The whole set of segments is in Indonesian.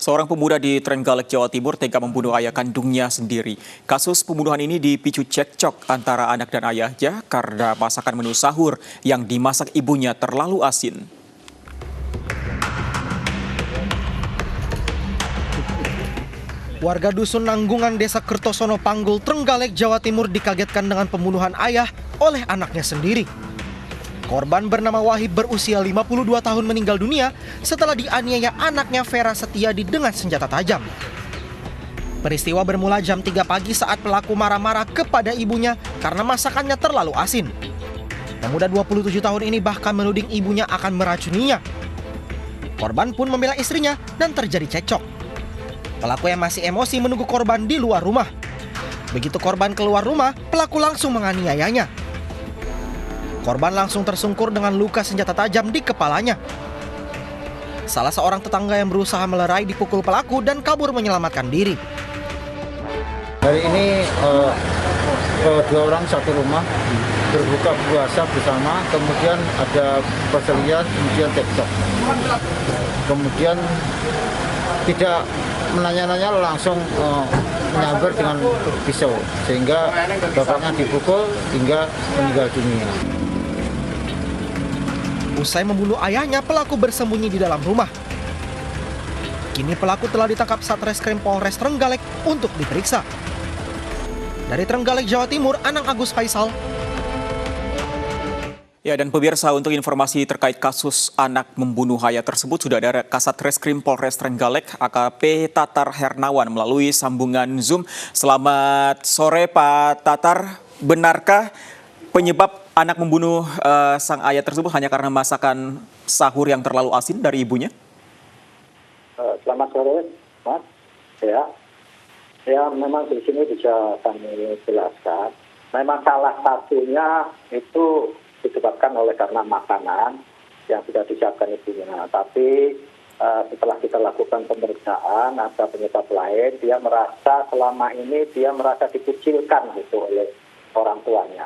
Seorang pemuda di Trenggalek, Jawa Timur tega membunuh ayah kandungnya sendiri. Kasus pembunuhan ini dipicu cekcok antara anak dan ayahnya karena masakan menu sahur yang dimasak ibunya terlalu asin. Warga Dusun Nanggungan, Desa Kertosono, Panggul, Trenggalek, Jawa Timur dikagetkan dengan pembunuhan ayah oleh anaknya sendiri. Korban bernama Wahib berusia 52 tahun meninggal dunia setelah dianiaya anaknya Vera Setiadi dengan senjata tajam. Peristiwa bermula jam 3 pagi saat pelaku marah-marah kepada ibunya karena masakannya terlalu asin. Pemuda 27 tahun ini bahkan menuding ibunya akan meracuninya. Korban pun membela istrinya dan terjadi cekcok. Pelaku yang masih emosi menunggu korban di luar rumah. Begitu korban keluar rumah, pelaku langsung menganiayanya. Korban langsung tersungkur dengan luka senjata tajam di kepalanya. Salah seorang tetangga yang berusaha melerai dipukul pelaku dan kabur menyelamatkan diri. Hari ini dua orang satu rumah berbuka puasa bersama, kemudian ada perselisihan, kemudian cekcok. Kemudian tidak menanya-nanya langsung menyambar dengan pisau, sehingga bapaknya dipukul hingga meninggal dunia. Usai membunuh ayahnya, pelaku bersembunyi di dalam rumah. Kini pelaku telah ditangkap Satreskrim Polres Trenggalek untuk diperiksa. Dari Trenggalek, Jawa Timur, Anang Agus Faisal. Ya, dan pemirsa, untuk informasi terkait kasus anak membunuh ayah tersebut sudah ada Kasatreskrim Polres Trenggalek AKP Tatar Hernawan melalui sambungan Zoom. Selamat sore Pak Tatar, benarkah penyebab anak membunuh sang ayah tersebut hanya karena masakan sahur yang terlalu asin dari ibunya? Selamat sore, Mas. Ya, memang di sini bisa kami jelaskan. Memang salah satunya itu disebabkan oleh karena makanan yang sudah disiapkan ibunya. Tapi setelah kita lakukan pemeriksaan, ada penyebab lain, dia merasa selama ini dikucilkan gitu oleh orang tuanya.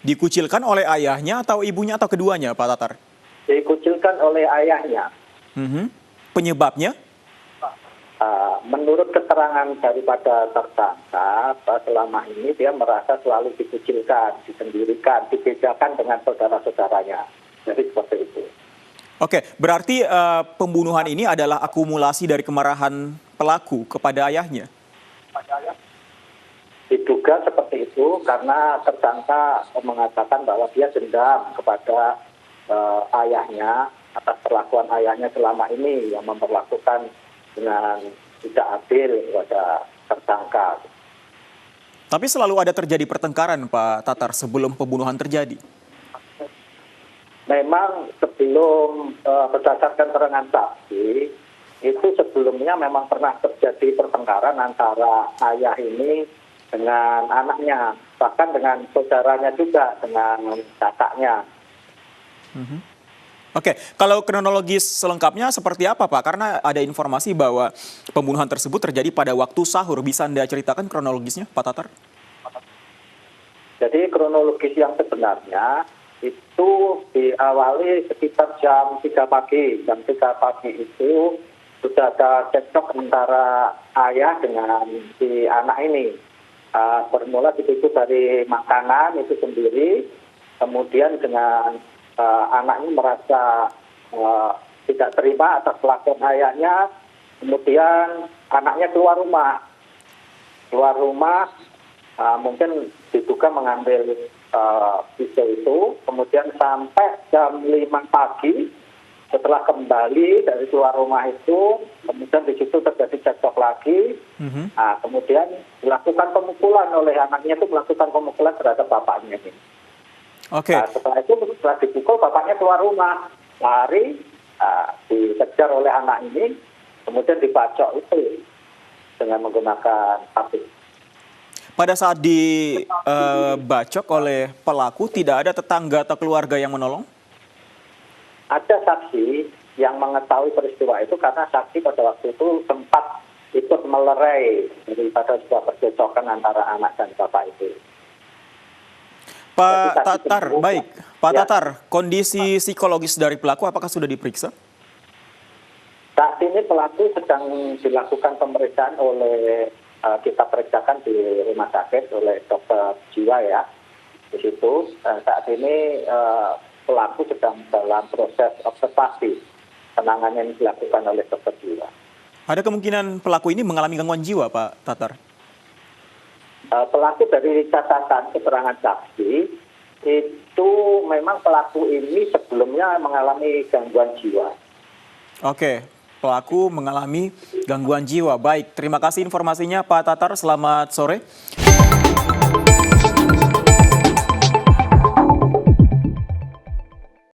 Dikucilkan oleh ayahnya atau ibunya atau keduanya, Pak Tatar? Dikucilkan oleh ayahnya. Penyebabnya? Menurut keterangan daripada tersangka, selama ini dia merasa selalu dikucilkan, disendirikan, dibedakan dengan saudara-saudaranya. Jadi seperti itu. Oke, berarti pembunuhan ini adalah akumulasi dari kemarahan pelaku kepada ayahnya? Diduga seperti itu karena tersangka mengatakan bahwa dia dendam kepada ayahnya atas perlakuan ayahnya selama ini yang memperlakukan dengan tidak adil kepada tersangka. Tapi selalu ada terjadi pertengkaran, Pak Tatar, sebelum pembunuhan terjadi? Memang sebelum berdasarkan keterangan saksi, itu sebelumnya memang pernah terjadi pertengkaran antara ayah ini dengan anaknya, bahkan dengan saudaranya juga, dengan kakaknya. Oke, kalau kronologis selengkapnya seperti apa, Pak? Karena ada informasi bahwa pembunuhan tersebut terjadi pada waktu sahur. Bisa Anda ceritakan kronologisnya, Pak Tatar? Jadi kronologis yang sebenarnya itu diawali sekitar jam 3 pagi. Jam 3 pagi itu sudah ada cekcok antara ayah dengan si anak ini. Bermula itu dari makanan itu sendiri, kemudian dengan anaknya merasa tidak terima atas perlakuan ayahnya, kemudian anaknya keluar rumah, mungkin diduga mengambil pisau itu, kemudian sampai jam 5 pagi setelah kembali dari keluar rumah itu, kemudian di situ terjadi cekcok lagi. Kemudian dilakukan pemukulan oleh anaknya, itu melakukan pemukulan terhadap bapaknya ini. Oke. Setelah itu setelah dipukul, bapaknya keluar rumah, lari, dikejar oleh anak ini, kemudian dibacok itu dengan menggunakan api. Pada saat dibacok oleh pelaku, tidak ada tetangga atau keluarga yang menolong? Ada saksi yang mengetahui peristiwa itu karena saksi pada waktu itu sempat ikut melerai daripada sebuah percekcokan antara anak dan bapak itu. Pak Tatar, baik. Pak Tatar, kondisi psikologis dari pelaku apakah sudah diperiksa? Saat ini pelaku sedang dilakukan pemeriksaan oleh kita periksakan di rumah sakit oleh dokter jiwa ya. Di situ saat ini pelaku sedang dalam proses observasi penanganan yang dilakukan oleh dokter jiwa. Ada kemungkinan pelaku ini mengalami gangguan jiwa, Pak Tatar? Pelaku dari catatan keterangan saksi itu memang pelaku ini sebelumnya mengalami gangguan jiwa. Oke, pelaku mengalami gangguan jiwa. Baik, terima kasih informasinya Pak Tatar. Selamat sore.